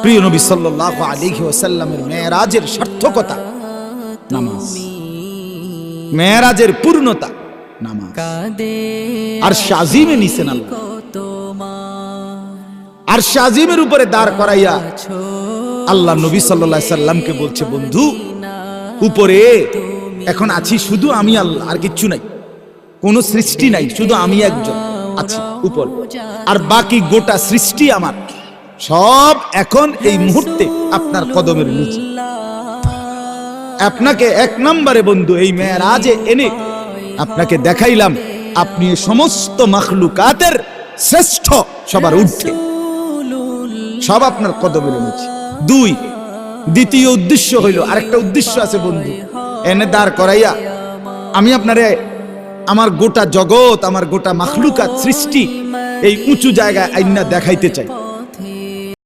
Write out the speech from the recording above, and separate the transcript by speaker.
Speaker 1: প্রিয় নবী সাল্লাল্লাহু আলাইহি ওয়াসাল্লামের মেরাজের সার্থকতা নামাজ, মেরাজের পূর্ণতা নামাজ। আরশ আজিমে নিছেন আল্লাহ, আরশ আজিমের উপরে দাঁড় করাইয়া আল্লাহ নবী সাল্লাল্লাহু আলাইহি সাল্লামকে বলছে, বন্ধু উপরে এখন আছি শুধু আমি আল্লাহ, আর কিচ্ছু নাই, কোন সৃষ্টি নাই, শুধু আমি একজন আছি উপর, আর বাকি গোটা সৃষ্টি আমার, সব এখন এই মুহূর্তে আপনার কদমের নিচে। আপনাকে এক নম্বরে বন্ধু এই মেরাজে এনে আপনাকে দেখাইলাম আপনি সমস্ত মাখলুকাতের শ্রেষ্ঠ, সবার ঊর্ধ্বে, সব আপনার কদমের নিচে। দুই, দ্বিতীয় উদ্দেশ্য হইল, আরেকটা উদ্দেশ্য আছে বন্ধু, এনে দাঁড় করাইয়া আমি আপনারে আমার গোটা জগৎ, আমার গোটা মাখলুকাত সৃষ্টি এই উঁচু জায়গায় আইনা দেখাইতে চাই।